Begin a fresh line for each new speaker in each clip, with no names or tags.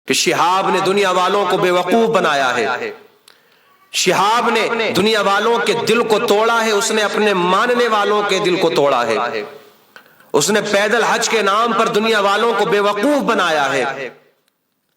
کہ شہاب نے دنیا والوں کو بے وقوف بنایا ہے، شہاب نے دنیا والوں کے دل کو توڑا ہے، اس نے اپنے ماننے والوں کے دل کو توڑا ہے، اس نے پیدل حج کے نام پر دنیا والوں کو بے وقوف بنایا ہے۔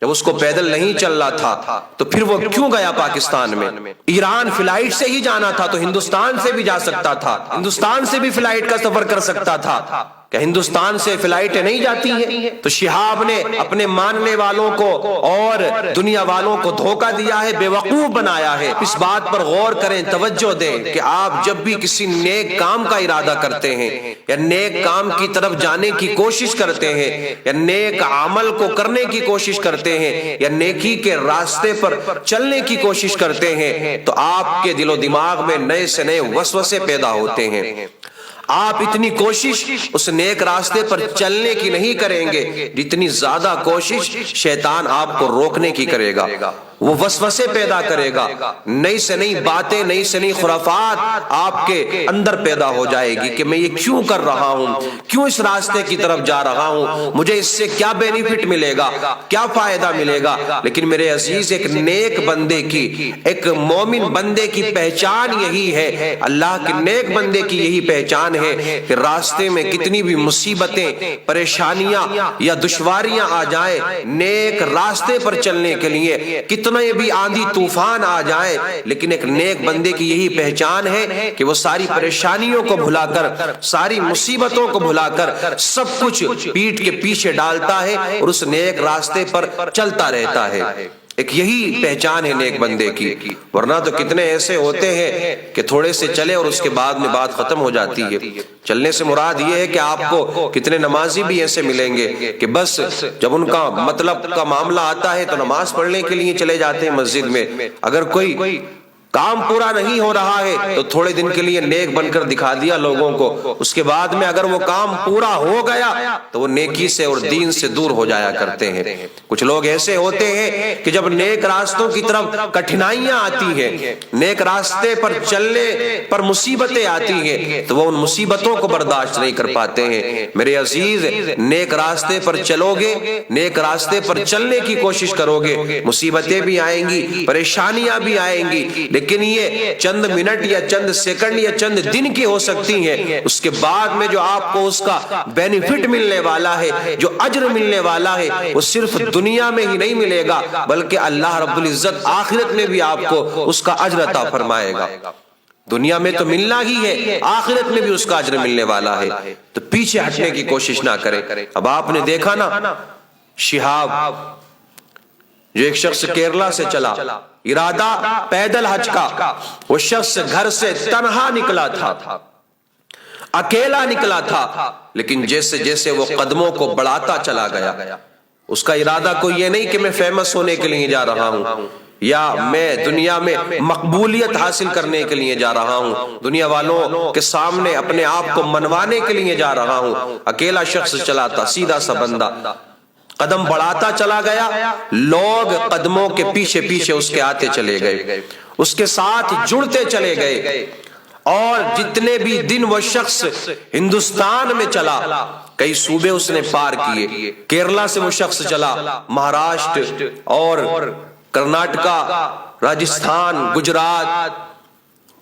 جب اس کو پیدل نہیں چل رہا تھا تو پھر وہ کیوں گیا پاکستان میں؟ ایران فلائٹ سے ہی جانا تھا تو ہندوستان سے بھی جا سکتا تھا، ہندوستان سے بھی فلائٹ کا سفر کر سکتا تھا، کہ ہندوستان سے فلائٹیں نہیں جاتی ہیں؟ تو شہاب نے اپنے ماننے والوں کو اور دنیا والوں کو دھوکہ دیا ہے، بے وقوف بنایا ہے۔ اس بات پر غور کریں، توجہ دیں کہ آپ جب بھی کسی نیک کام کا ارادہ کرتے ہیں یا نیک کام کی طرف جانے کی کوشش کرتے ہیں یا نیک عمل کو کرنے کی کوشش کرتے ہیں یا نیکی کے راستے پر چلنے کی کوشش کرتے ہیں تو آپ کے دل و دماغ میں نئے سے نئے وسوسے پیدا ہوتے ہیں۔ آپ اتنی کوشش اس نیک راستے پر چلنے کی نہیں کریں گے جتنی زیادہ کوشش شیطان آپ کو روکنے کی کرے گا، وہ وسوسے پیدا کرے گا، نئی سے نئی باتیں، نئی سے نئی خرافات آپ کے اندر پیدا ہو جائے گی کہ میں یہ کیوں کر رہا ہوں، کیوں اس راستے کی طرف جا رہا ہوں، مجھے اس سے کیا بینیفٹ ملے گا، کیا فائدہ ملے گا۔ لیکن میرے عزیز، ایک نیک بندے کی، ایک مومن بندے کی پہچان یہی ہے، اللہ کے نیک بندے کی یہی پہچان ہے کہ راستے میں کتنی بھی مصیبتیں، پریشانیاں یا دشواریاں آ جائیں، نیک راستے پر چلنے کے لیے کتنے بھی آندھی طوفان آ جائے، لیکن ایک نیک بندے کی یہی پہچان ہے کہ وہ ساری پریشانیوں کو بھلا کر، ساری مصیبتوں کو بھلا کر سب کچھ پیٹھ کے پیچھے ڈالتا ہے اور اس نیک راستے پر چلتا رہتا ہے۔ ایک یہی پہچان ہے نیک بندے کی، ورنہ تو کتنے ایسے ہوتے ہیں کہ تھوڑے سے چلے اور اس کے بعد میں بات ختم ہو جاتی ہے۔ چلنے سے مراد یہ ہے کہ آپ کو کتنے نمازی بھی ایسے ملیں گے کہ بس جب ان کا مطلب کا معاملہ آتا ہے تو نماز پڑھنے کے لیے چلے جاتے ہیں مسجد میں، اگر کوئی کام پورا نہیں ہو رہا ہے تو تھوڑے دن کے لیے نیک بن کر دکھا دیا لوگوں کو، اس کے بعد میں اگر وہ کام پورا ہو گیا تو وہ نیکی سے اور دین سے دور ہو جایا کرتے ہیں۔ کچھ لوگ ایسے ہوتے ہیں کہ جب نیک راستوں کی طرف کٹھنائیاں آتی ہیں، نیک راستے پر چلنے پر مصیبتیں آتی ہیں تو وہ ان مصیبتوں کو برداشت نہیں کر پاتے ہیں۔ میرے عزیز، نیک راستے پر چلو گے، نیک راستے پر چلنے کی کوشش کرو گے، مصیبتیں بھی آئیں گی، پریشانیاں بھی آئیں گی، لیکن یہ چند منٹ یا چند سیکنڈ یا چند دن کی ہو سکتی ہیں۔ اس کے بعد میں جو آپ کو اس کا بینیفٹ ملنے والا ہے، جو اجر ملنے والا ہے، وہ صرف دنیا میں ہی نہیں ملے گا بلکہ اللہ رب العزت آخرت میں بھی آپ کو اس کا اجر عطا فرمائے گا۔ دنیا میں تو ملنا ہی ہے، آخرت میں بھی اس کا اجر ملنے والا ہے، تو پیچھے ہٹنے کی کوشش نہ کریں۔ اب آپ نے دیکھا نا، شہاب جو ایک شخص کیرلا سے چلا، ارادہ پیدل حج کا، وہ شخص گھر سے تنہا نکلا تھا، اکیلا نکلا تھا، لیکن جیسے جیسے وہ قدموں کو بڑھاتا چلا گیا، اس کا ارادہ کوئی یہ نہیں کہ میں فیمس ہونے کے لیے جا رہا ہوں یا میں دنیا میں مقبولیت حاصل کرنے کے لیے جا رہا ہوں، دنیا والوں کے سامنے اپنے آپ کو منوانے کے لیے جا رہا ہوں۔ اکیلا شخص چلا تھا، سیدھا سا بندہ، قدم بڑھاتا چلا گیا، لوگ قدموں کے پیچھے پیچھے اس کے آتے چلے گئے، اس کے ساتھ جڑتے چلے گئے، اور جتنے بھی دن وہ شخص ہندوستان میں چلا، کئی صوبے اس نے پار کیے، کیرلا سے وہ شخص چلا، مہاراشٹر اور کرناٹکا، راجستھان، گجرات،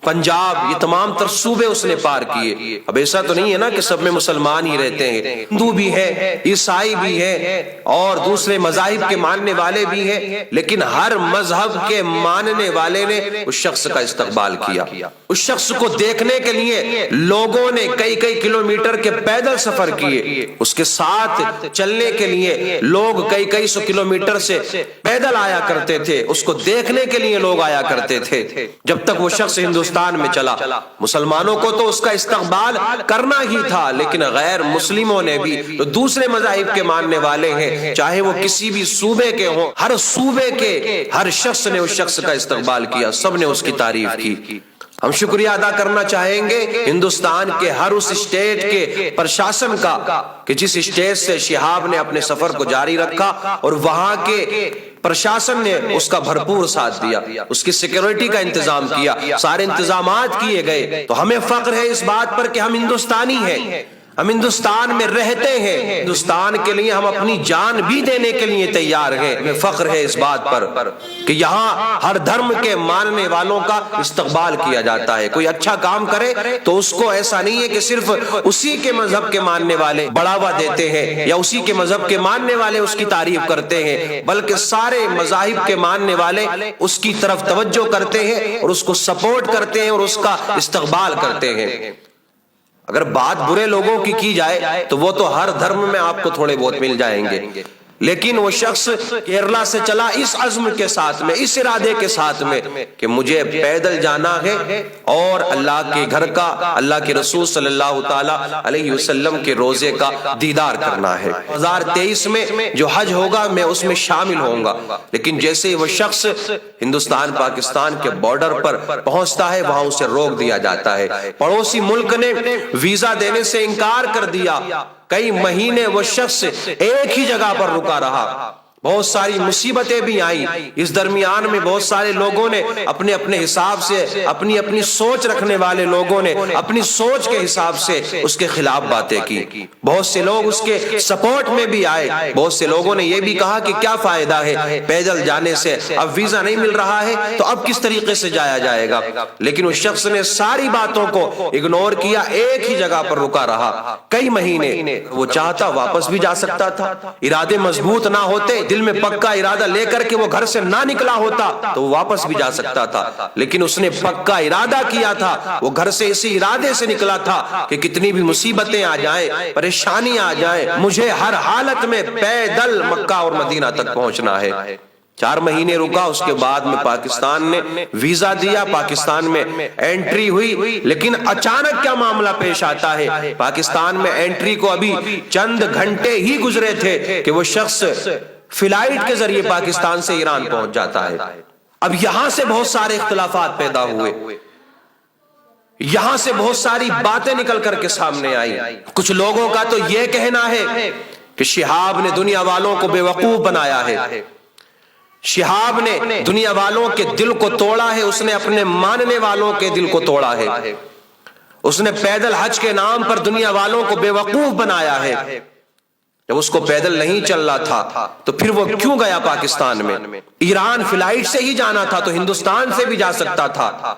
پنجاب، یہ تمام تر صوبے اس نے پار کیے۔ اب ایسا تو نہیں ہے نا کہ سب میں مسلمان ہی رہتے ہیں، ہندو بھی ہے، عیسائی بھی ہے اور دوسرے مذاہب کے ماننے والے بھی ہیں، لیکن ہر مذہب کے ماننے والے نے اس شخص کا استقبال کیا۔ اس شخص کو دیکھنے کے لیے لوگوں نے کئی کئی کلومیٹر کے پیدل سفر کیے، اس کے ساتھ چلنے کے لیے لوگ کئی کئی سو کلومیٹر سے پیدل آیا کرتے تھے، اس کو دیکھنے کے لیے لوگ آیا کرتے تھے۔ جب تک وہ شخص ہندوستان میں چلا، مسلمانوں کو تو اس کا استقبال کرنا ہی تھا، لیکن غیر مسلموں نے بھی، جو دوسرے مذاہب کے ماننے والے ہیں، چاہے وہ کسی بھی صوبے کے ہوں، ہر صوبے کے ہر شخص نے اس شخص کا استقبال کیا، سب نے اس کی تعریف کی۔ ہم شکریہ ادا کرنا چاہیں گے ہندوستان کے ہر اس اسٹیٹ کے پرشاسن کا کہ جس اسٹیٹ سے شہاب نے اپنے سفر کو جاری رکھا اور وہاں کے پرشاسن نے اس کا بھرپور ساتھ دیا، اس کی سیکیورٹی کا انتظام کیا، سارے انتظامات کیے گئے۔ تو ہمیں فخر ہے اس بات پر کہ ہم ہندوستانی ہیں، ہم ہندوستان میں رہتے ہیں، ہندوستان کے لیے ہم اپنی جان بھی دینے کے لیے تیار ہیں۔ ہمیں فخر ہے اس بات پر کہ یہاں ہر دھرم کے ماننے والوں کا استقبال کیا جاتا ہے۔ کوئی اچھا کام کرے تو اس کو ایسا نہیں ہے کہ صرف اسی کے مذہب کے ماننے والے بڑھاوا دیتے ہیں یا اسی کے مذہب کے ماننے والے اس کی تعریف کرتے ہیں، بلکہ سارے مذاہب کے ماننے والے اس کی طرف توجہ کرتے ہیں اور اس کو سپورٹ کرتے ہیں اور اس کا استقبال کرتے ہیں۔ اگر بات برے لوگوں کی جائے تو وہ تو ہر دھرم میں آپ کو تھوڑے بہت مل جائیں گے، لیکن وہ شخص کیرلا سے چلا اس عزم کے ساتھ میں، اس ارادے کے ساتھ میں کہ مجھے پیدل جانا ہے اور اللہ کے گھر کا، اللہ کے رسول صلی اللہ تعالی علیہ وسلم کے روزے کا دیدار کرنا ہے۔ 2023 میں جو حج ہوگا میں اس میں شامل ہوں گا، لیکن جیسے وہ شخص ہندوستان پاکستان کے بارڈر پر پہنچتا ہے وہاں اسے روک دیا جاتا ہے۔ پڑوسی ملک نے ویزا دینے سے انکار کر دیا، کئی مہینے وہ شخص ایک ہی جگہ پر رکا رہا، بہت ساری مصیبتیں بھی آئیں۔ اس درمیان میں بہت سارے لوگوں نے اپنے اپنے حساب سے، اپنی اپنی سوچ رکھنے والے لوگوں نے اپنی سوچ کے حساب سے اس کے خلاف باتیں کی، بہت سے لوگ اس کے سپورٹ میں بھی آئے، بہت سے لوگوں نے یہ بھی کہا کہ کیا فائدہ ہے پیدل جانے سے، اب ویزا نہیں مل رہا ہے تو اب کس طریقے سے جایا جائے گا، لیکن اس شخص نے ساری باتوں کو اگنور کیا، ایک ہی جگہ پر رکا رہا کئی مہینے۔ وہ چاہتا واپس بھی جا سکتا تھا، ارادے مضبوط نہ ہوتے، دل میں پکا ارادہ لے کر کے وہ گھر سے نہ نکلا ہوتا تو وہ واپس بھی جا سکتا تھا، لیکن اس نے پکا ارادہ کیا تھا، وہ گھر سے اسی ارادے سے نکلا تھا کہ کتنی بھی مصیبتیں آ جائیں، پریشانی آ جائیں، مجھے ہر حالت میں پیدل مکہ اور مدینہ تک پہنچنا ہے۔ 4 مہینے رکا، اس کے بعد میں پاکستان نے ویزا دیا، پاکستان میں انٹری ہوئی، لیکن اچانک کیا معاملہ پیش آتا ہے، پاکستان میں انٹری کو ابھی چند گھنٹے ہی گزرے تھے کہ وہ شخص فلائٹ کے ذریعے پاکستان سے ایران پہنچ جاتا ہے۔ اب یہاں سے بہت سارے اختلافات پیدا ہوئے، یہاں سے بہت ساری باتیں نکل کر کے سامنے آئی۔ کچھ لوگوں کا تو یہ کہنا ہے کہ شہاب نے دنیا والوں کو بے وقوف بنایا ہے، شہاب نے دنیا والوں کے دل کو توڑا ہے، اس نے اپنے ماننے والوں کے دل کو توڑا ہے، اس نے پیدل حج کے نام پر دنیا والوں کو بے وقوف بنایا ہے۔ جب اس کو پیدل نہیں چل رہا تھا تو پھر وہ کیوں گیا پاکستان میں؟ ایران فلائٹ سے ہی جانا تھا تو ہندوستان سے بھی جا سکتا تھا،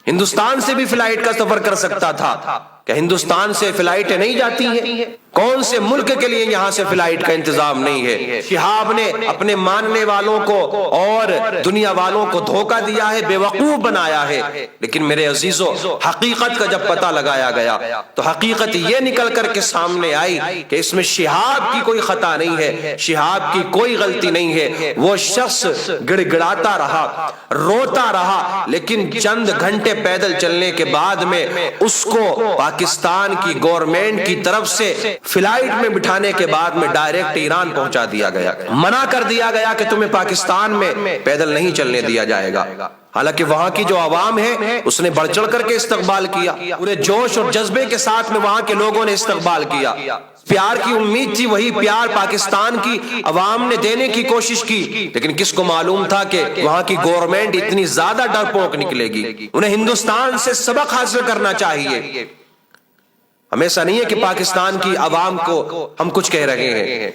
ہندوستان سے بھی فلائٹ کا سفر کر سکتا تھا، کہ ہندوستان سے فلائٹیں نہیں جاتی ہیں؟ کون سے ملک کے لیے یہاں سے فلائٹ کا انتظام نہیں ہے؟ شہاب نے اپنے ماننے والوں کو اور دنیا والوں کو دھوکہ دیا ہے، بے وقوف بنایا ہے۔ لیکن میرے عزیزو، حقیقت کا جب پتہ لگایا گیا تو حقیقت یہ نکل کر کے سامنے آئی کہ اس میں شہاب کی کوئی خطا نہیں ہے، شہاب کی کوئی غلطی نہیں ہے۔ وہ شخص گڑ گڑاتا رہا، روتا رہا، لیکن چند گھنٹے پیدل چلنے کے بعد میں اس کو پاکستان کی گورنمنٹ کی طرف سے فلائٹ میں بٹھانے کے بعد میں ڈائریکٹ ایران پہنچا دیا گیا، منع کر دیا گیا کہ تمہیں پاکستان میں پیدل نہیں چلنے دیا جائے گا۔ حالانکہ وہاں کی جو عوام ہے اس نے بڑھ چڑھ کر کے استقبال کیا، پورے جوش اور جذبے کے ساتھ میں وہاں کے لوگوں نے استقبال کیا، پیار کی امید تھی، وہی پیار پاکستان کی عوام نے دینے کی کوشش کی، لیکن کس کو معلوم تھا کہ وہاں کی گورنمنٹ اتنی زیادہ ڈرپوک نکلے گی۔ انہیں ہندوستان سے سبق حاصل کرنا چاہیے۔ ہمیشہ نہیں ہے کہ پاکستان کی عوام کو ہم کچھ کہہ رہے ہیں،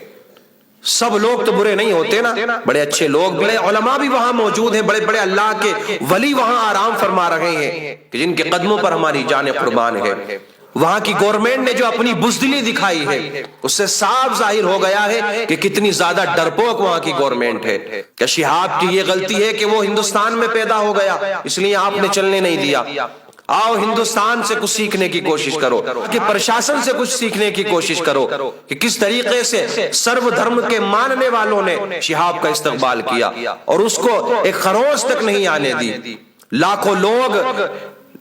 سب لوگ تو برے نہیں ہوتے نا، بڑے اچھے لوگ، بڑے علماء بھی وہاں موجود ہیں، بڑے بڑے اللہ کے ولی وہاں آرام فرما رہے ہیں کہ جن کے قدموں پر ہماری جانیں قربان ہے۔ وہاں کی گورنمنٹ نے جو اپنی بزدلی دکھائی ہے اس سے صاف ظاہر ہو گیا ہے کہ کتنی زیادہ ڈرپوک وہاں کی گورنمنٹ ہے۔ کہ شہاب کی یہ غلطی ہے کہ وہ ہندوستان میں پیدا ہو گیا، اس لیے آپ نے چلنے نہیں دیا۔ آؤ ہندوستان سے کچھ سیکھنے کی کوشش کرو، کہ پرشاسن سے کچھ سیکھنے کی کوشش کرو کہ کس طریقے سے سرو دھرم کے ماننے والوں نے شہاب کا استقبال کیا اور اس کو ایک خروش تک نہیں آنے دی۔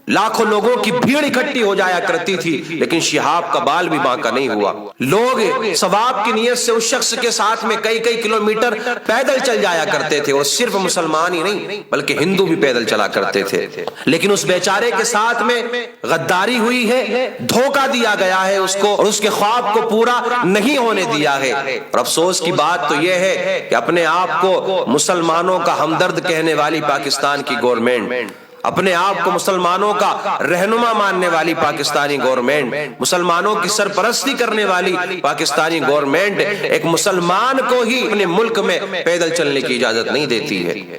لاکھوں لوگوں کی بھیڑ اکٹھی ہو جایا کرتی تھی، لیکن شہاب کا بال بھی باقی نہیں ہوا۔ لوگ ثواب کی نیت سے اس شخص کے ساتھ میں کئی کلومیٹر پیدل چل جایا کرتے تھے، اور صرف مسلمان ہی نہیں بلکہ ہندو بھی پیدل چلا کرتے تھے، لیکن اس بیچارے کے ساتھ میں غداری ہوئی ہے، دھوکہ دیا گیا ہے اس کو، اور اس کے خواب کو پورا نہیں ہونے دیا ہے۔ اور افسوس کی بات تو یہ ہے کہ اپنے آپ کو مسلمانوں کا ہمدرد کہنے والی پاکستان کی گورنمنٹ اپنے آپ کو مسلمانوں کا رہنما ماننے والی پاکستانی گورنمنٹ، مسلمانوں کی سرپرستی کرنے والی پاکستانی گورنمنٹ ایک مسلمان کو ہی اپنے ملک میں پیدل چلنے کی اجازت نہیں دیتی ہے۔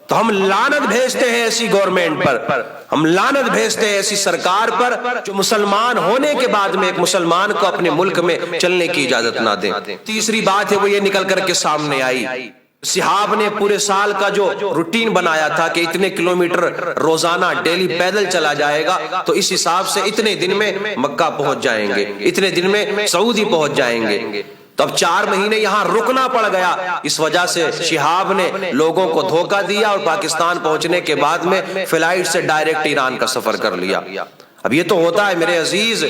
تو ہم لعنت بھیجتے ہیں ایسی گورنمنٹ پر، ہم لعنت بھیجتے ہیں ایسی سرکار پر جو مسلمان ہونے کے بعد میں ایک مسلمان کو اپنے ملک میں چلنے کی اجازت نہ دیں۔ تیسری بات ہے وہ یہ نکل کر کے سامنے آئی، صحاب نے پورے سال کا جو روٹین بنایا تھا کہ اتنے کلومیٹر روزانہ ڈیلی پیدل چلا جائے گا، تو اس حساب سے اتنے دن میں مکہ پہنچ جائیں گے، اتنے دن میں سعودی پہنچ جائیں گے۔ تب 4 مہینے یہاں رکنا پڑ گیا، اس وجہ سے شہاب نے لوگوں کو دھوکہ دیا اور پاکستان پہنچنے کے بعد میں فلائٹ سے ڈائریکٹ ایران کا سفر کر لیا۔ اب یہ تو ہوتا ہے میرے عزیز،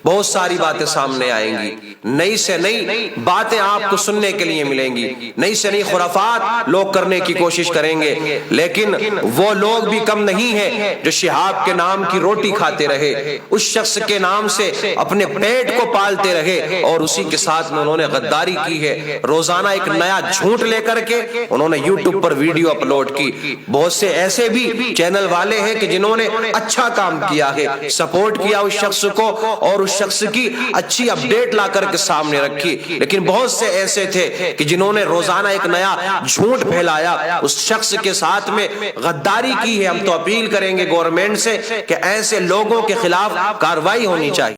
بہت ساری باتیں سامنے آئیں گی، نئی سے نئی باتیں آپ کو سننے کے لیے ملیں گی، نئی سے نئی خرافات لوگ کرنے کی کوشش کریں گے، لیکن وہ لوگ بھی کم نہیں ہیں جو شہاب کے نام کی روٹی کھاتے رہے، اس شخص کے نام سے اپنے پیٹ کو پالتے رہے اور اسی کے ساتھ میں انہوں نے غداری کی ہے۔ روزانہ ایک نیا جھوٹ لے کر کے انہوں نے یوٹیوب پر ویڈیو اپلوڈ کی۔ بہت سے ایسے بھی چینل والے ہیں کہ جنہوں نے اچھا کام کیا ہے، سپورٹ کیا اس شخص کو اور اس شخص کی اچھی اپڈیٹ لا کر کے سامنے رکھی، لیکن بہت سے ایسے تھے کہ جنہوں نے روزانہ ایک نیا جھوٹ پھیلایا، اس شخص کے ساتھ میں غداری کی ہے۔ ہم تو اپیل کریں گے گورنمنٹ سے کہ ایسے لوگوں کے خلاف کارروائی ہونی چاہیے۔